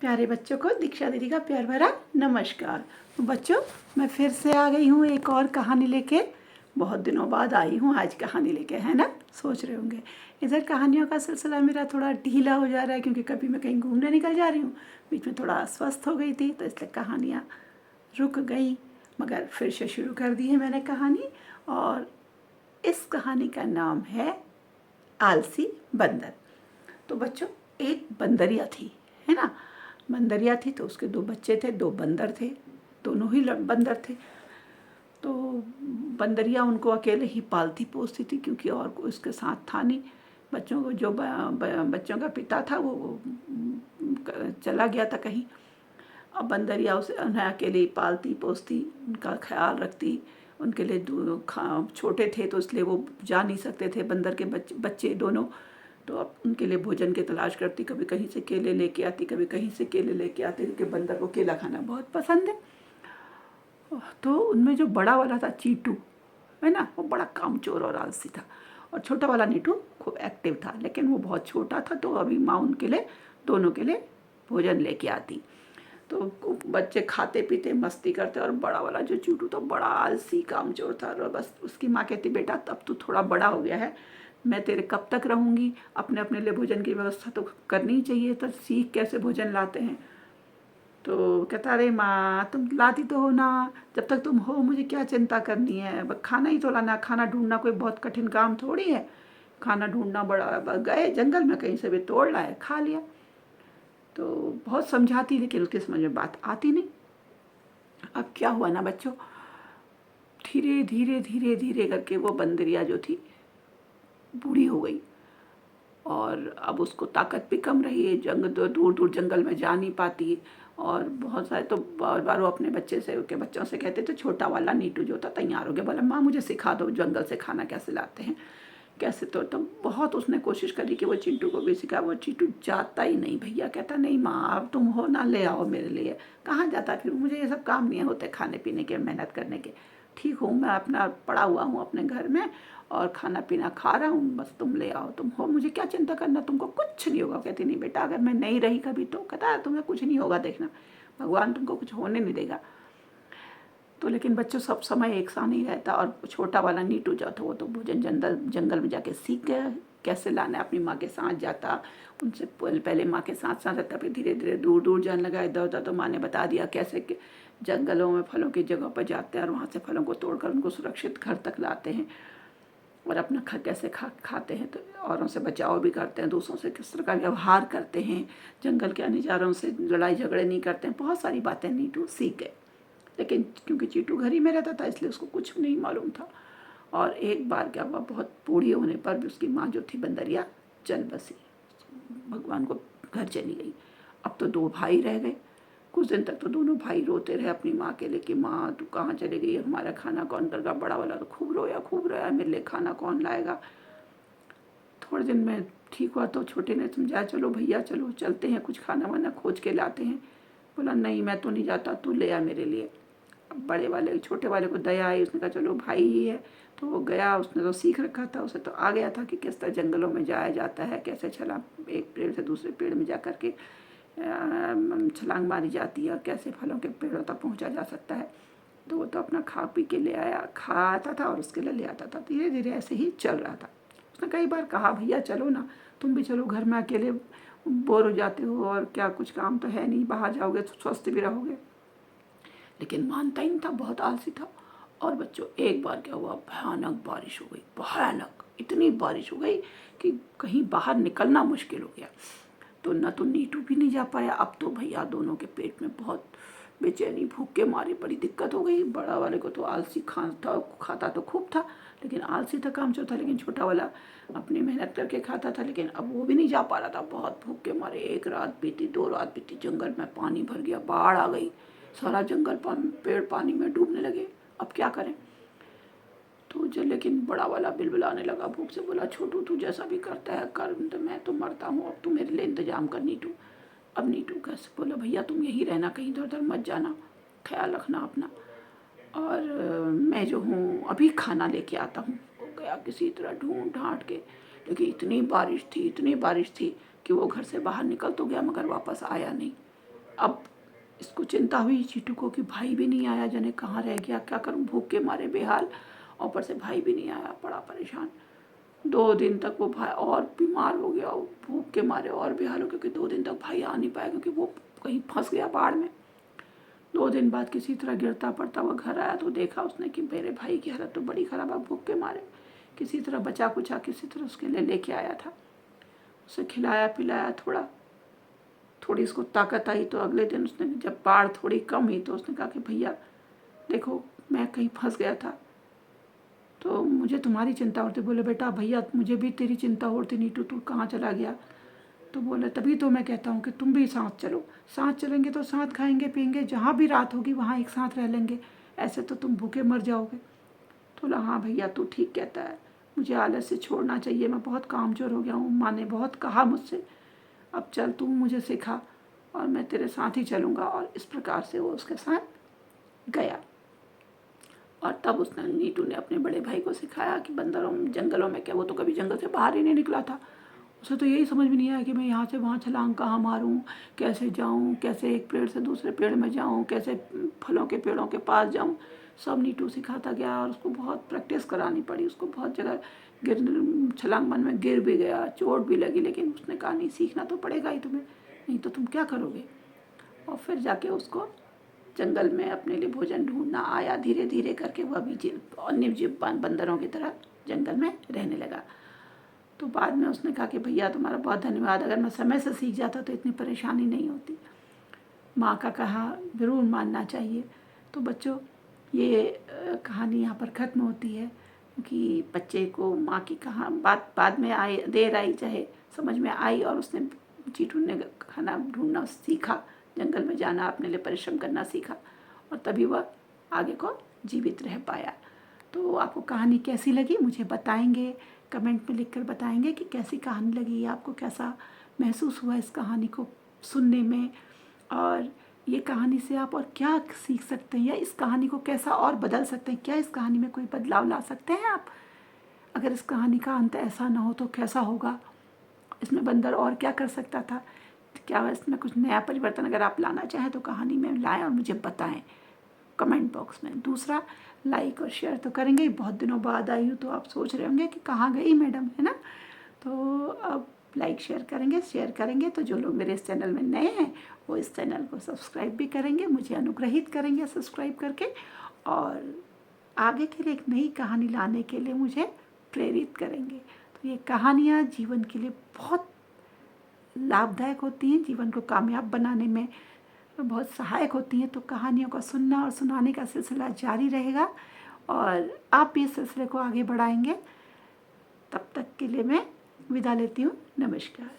प्यारे बच्चों को दीक्षा दीदी का प्यार भरा नमस्कार। तो बच्चों, मैं फिर से आ गई हूँ एक और कहानी लेके। बहुत दिनों बाद आई हूँ आज कहानी लेके, है ना। सोच रहे होंगे इधर कहानियों का सिलसिला मेरा थोड़ा ढीला हो जा रहा है, क्योंकि कभी मैं कहीं घूमने निकल जा रही हूँ, बीच में थोड़ा अस्वस्थ हो गई थी, तो इसलिए कहानियाँ रुक गई। मगर फिर से शुरू कर दी है मैंने कहानी, और इस कहानी का नाम है आलसी बंदर। तो बच्चों, एक बंदरिया थी, है ना। बंदरिया थी तो उसके दो बच्चे थे, दो बंदर थे, दोनों ही बंदर थे। तो बंदरिया उनको अकेले ही पालती पोसती थी, क्योंकि और कोई उसके साथ था नहीं। बच्चों को जो बच्चों का पिता था वो चला गया था कहीं। अब बंदरिया उन्हें अकेले ही पालती पोसती, उनका ख्याल रखती। उनके लिए छोटे थे तो इसलिए वो जा नहीं सकते थे, बंदर के बच्चे दोनों। तो अब उनके लिए भोजन की तलाश करती, कभी कहीं से केले लेके आती, कभी कहीं से केले लेके आती, क्योंकि बंदर को केला खाना बहुत पसंद है। तो उनमें जो बड़ा वाला था चीटू, है ना, वो बड़ा कामचोर और आलसी था। और छोटा वाला नीटू खूब एक्टिव था, लेकिन वो बहुत छोटा था, तो अभी माँ उनके लिए, दोनों के लिए भोजन लेके आती। तो बच्चे खाते पीते मस्ती करते, और बड़ा वाला जो चीटू तो बड़ा आलसी कामचोर था। और बस उसकी माँ कहती, बेटा तब तू थोड़ा बड़ा हो गया है, मैं तेरे कब तक रहूँगी, अपने अपने लिए भोजन की व्यवस्था तो करनी ही चाहिए, तो सीख कैसे भोजन लाते हैं। तो कहता, अरे माँ तुम लाती तो हो ना, जब तक तुम हो मुझे क्या चिंता करनी है, खाना ही तो लाना, खाना ढूंढना कोई बहुत कठिन काम थोड़ी है। खाना ढूंढना बड़ा, गए जंगल में कहीं से भी तोड़ लाए, खा लिया। तो बहुत समझाती, लेकिन उसके समझ में बात आती नहीं। अब क्या हुआ ना बच्चों, धीरे धीरे धीरे धीरे करके वो बंदरिया जो थी बूढ़ी हो गई, और अब उसको ताकत भी कम रही है, दूर दूर जंगल में जा नहीं पाती। और बहुत सारे तो बार बार वो अपने बच्चों से कहते थे, छोटा वाला नीटू जो था तैयार हो गया, बोला माँ मुझे सिखा दो जंगल से खाना कैसे लाते हैं, कैसे। तो बहुत उसने कोशिश करी कि वो चिंटू को भी सिखा, वो चिंटू जाता ही नहीं। भैया कहता, नहीं माँ अब तुम हो ना, ले आओ मेरे लिए। कहाँ जाता फिर, मुझे ये सब काम नहीं होते खाने पीने के, मेहनत करने के। ठीक हूँ, मैं अपना पड़ा हुआ हूँ अपने घर में, और खाना पीना खा रहा हूँ, बस तुम ले आओ, तुम हो, मुझे क्या चिंता करना, तुमको कुछ नहीं होगा। कहती, नहीं बेटा अगर मैं नहीं रही कभी तो, कहता तुम्हें कुछ नहीं होगा, देखना भगवान तुमको कुछ होने नहीं देगा। तो लेकिन बच्चों सब समय एक सा नहीं रहता, और छोटा वाला नीटू जो था वो तो भोजन जंगल में जाके सीख गया कैसे लाना है। अपनी माँ के साथ जाता, उनसे पहले माँ के साथ साथ रहता, फिर धीरे धीरे दूर दूर जाने लगा इधर उधर। तो माँ ने बता दिया कैसे जंगलों में फलों की जगह पर जाते हैं, और वहाँ से फलों को तोड़कर उनको सुरक्षित घर तक लाते हैं, और अपना कैसे खाते हैं, तो औरों से बचाव भी करते हैं, दूसरों से किस तरह का व्यवहार करते हैं, जंगल के अन्य जानवरों से लड़ाई झगड़े नहीं करते हैं। बहुत सारी बातें नीटू सीख गए, लेकिन क्योंकि चीटू घर ही में रहता था इसलिए उसको कुछ नहीं मालूम था। और एक बार क्या हुआ, बहुत बूढ़ी होने पर भी उसकी माँ जो थी बंदरिया चल बसी, भगवान को घर चली गई। अब तो दो भाई रह गए। कुछ दिन तक तो दोनों भाई रोते रहे अपनी माँ के लिए कि माँ तू कहाँ चली गई, हमारा खाना कौन करेगा। बड़ा वाला तो खूब रोया, मेरे लिए खाना कौन लाएगा। थोड़े दिन में ठीक हुआ तो छोटे ने समझाया, चलो भैया चलो चलते हैं, कुछ खाना वाना खोज के लाते हैं। बोला, नहीं मैं तो नहीं जाता, तू ले आ मेरे लिए। अब छोटे वाले को दया आई, उसने कहा चलो भाई ही है, तो वो गया। उसने तो सीख रखा था, उसे तो आ गया था कि किस तरह जंगलों में जाया जाता है, कैसे एक पेड़ से दूसरे पेड़ में जा कर के छलांग मारी जाती है, और कैसे फलों के पेड़ों तक पहुंचा जा सकता है। तो वो तो अपना खा पी के ले आया, खाता था और उसके लिए ले आता था। धीरे धीरे ऐसे ही चल रहा था। उसने कई बार कहा, भैया चलो ना, तुम भी चलो, घर में अकेले बोर हो जाते हो, और क्या कुछ काम तो है नहीं, बाहर जाओगे तो स्वस्थ भी रहोगे। लेकिन मानता ही नहीं था, बहुत आलसी था। और बच्चों एक बार क्या हुआ, भयानक बारिश हो गई, भयानक इतनी बारिश हो गई कि कहीं बाहर निकलना मुश्किल हो गया। तो न तो नीटू भी नहीं जा पाया। अब तो भैया दोनों के पेट में बहुत बेचैनी, भूख के मारी बड़ी दिक्कत हो गई। बड़ा वाले को तो आलसी खाता तो खूब था, लेकिन आलसी था, कामचोर था। लेकिन छोटा वाला अपनी मेहनत करके खाता था, लेकिन अब वो भी नहीं जा पा रहा था, बहुत भूख के मारे। एक रात बीती, दो रात बीती, जंगल में पानी भर गया, बाढ़ आ गई, सारा जंगल पेड़ पानी में डूबने लगे। अब क्या करें। तो जो लेकिन बड़ा वाला बिलबिलाने लगा भूख से, बोला, छोटू तू जैसा भी करता है कर, तो मैं तो मरता हूँ, अब तू मेरे लिए इंतजाम कर नीटू। अब नीटू कैसे, बोला भैया तुम यहीं रहना, कहीं इधर उधर मत जाना, ख्याल रखना अपना, और मैं जो हूँ अभी खाना लेके आता हूँ। वो गया किसी तरह ढूंढ ढांढ के, लेकिन इतनी बारिश थी कि वो घर से बाहर निकल तो गया मगर वापस आया नहीं। अब इसको चिंता हुई चीटू को कि भाई भी नहीं आया, जाने कहाँ रह गया, क्या करूँ, भूख के मारे बेहाल, और ऊपर से भाई भी नहीं आया, बड़ा परेशान। 2 दिन तक वो भाई और बीमार हो गया, भूख के मारे और बेहाल हो, क्योंकि 2 दिन तक भाई आ नहीं पाया क्योंकि वो कहीं फंस गया बाढ़ में। 2 दिन बाद किसी तरह गिरता पड़ता हुआ घर आया तो देखा उसने कि मेरे भाई की हालत तो बड़ी ख़राब है, भूख के मारे। किसी तरह बचा कुचा किसी तरह उसके लिए लेके आया था, उसे खिलाया पिलाया, थोड़ी इसको ताकत आई। तो अगले दिन उसने, जब बाढ़ थोड़ी कम हुई, तो उसने कहा कि भैया देखो मैं कहीं फंस गया था तो मुझे तुम्हारी चिंता होती। बोले बेटा भैया मुझे भी तेरी चिंता होती, नीटू तू कहाँ चला गया। तो बोले तभी तो मैं कहता हूँ कि तुम भी साथ चलो, साथ चलेंगे तो साथ खाएंगे पिएंगे, जहाँ भी रात होगी वहाँ एक साथ रह लेंगे, ऐसे तो तुम भूखे मर जाओगे। तो बोला हाँ भैया तू ठीक कहता है, मुझे आलस से छोड़ना चाहिए, मैं बहुत कामचोर हो गया हूँ, माँ ने बहुत कहा मुझसे, अब चल तू मुझे सिखा और मैं तेरे साथ ही चलूँगा। और इस प्रकार से वो उसके साथ गया। और तब उसने, नीटू ने अपने बड़े भाई को सिखाया कि बंदरों जंगलों में क्या, वो तो कभी जंगल से बाहर ही नहीं निकला था, उसे तो यही समझ में नहीं आया कि मैं यहाँ से वहाँ छलांग कहाँ मारूं, कैसे जाऊं, कैसे एक पेड़ से दूसरे पेड़ में जाऊं, कैसे फलों के पेड़ों के पास जाऊं। सब नीटू सिखाता गया और उसको बहुत प्रैक्टिस करानी पड़ी, उसको बहुत जगह छलांग मन में गिर भी गया, चोट भी लगी, लेकिन उसने कहा नहीं सीखना तो पड़ेगा ही तुम्हें, नहीं तो तुम क्या करोगे। और फिर जाके उसको जंगल में अपने लिए भोजन ढूंढना आया, धीरे धीरे करके वह भी अन्य जीव बंदरों की तरह जंगल में रहने लगा। तो बाद में उसने कहा कि भैया तुम्हारा बहुत धन्यवाद, अगर मैं समय से सीख जाता तो इतनी परेशानी नहीं होती। माँ का कहा ज़रूर मानना चाहिए। तो बच्चों ये कहानी यहाँ पर ख़त्म होती है, क्योंकि बच्चे को माँ की कहा बात बाद में आई, देर आई चाहे समझ में आई, और उसने चीटू ने खाना ढूंढना सीखा, जंगल में जाना, अपने लिए परिश्रम करना सीखा, और तभी वह आगे को जीवित रह पाया। तो आपको कहानी कैसी लगी मुझे बताएंगे, कमेंट में लिखकर बताएंगे कि कैसी कहानी लगी, आपको कैसा महसूस हुआ इस कहानी को सुनने में, और ये कहानी से आप और क्या सीख सकते हैं, या इस कहानी को कैसा और बदल सकते हैं, क्या इस कहानी में कोई बदलाव ला सकते हैं आप। अगर इस कहानी का अंत ऐसा ना हो तो कैसा होगा, इसमें बंदर और क्या कर सकता था, क्या इसमें कुछ नया परिवर्तन अगर आप लाना चाहें तो कहानी में लाएं और मुझे बताएं कमेंट बॉक्स में। दूसरा, लाइक और शेयर तो करेंगे ही, बहुत दिनों बाद आई हूँ तो आप सोच रहे होंगे कि कहाँ गई मैडम, है ना। तो अब लाइक शेयर करेंगे तो जो लोग मेरे इस चैनल में नए हैं वो इस चैनल को सब्सक्राइब भी करेंगे, मुझे अनुग्रहित करेंगे सब्सक्राइब करके, और आगे के लिए एक नई कहानी लाने के लिए मुझे प्रेरित करेंगे। तो ये कहानियाँ जीवन के लिए बहुत लाभदायक होती हैं, जीवन को कामयाब बनाने में बहुत सहायक होती हैं। तो कहानियों का सुनना और सुनाने का सिलसिला जारी रहेगा, और आप भी इस सिलसिले को आगे बढ़ाएंगे। तब तक के लिए मैं विदा लेती हूँ, नमस्कार।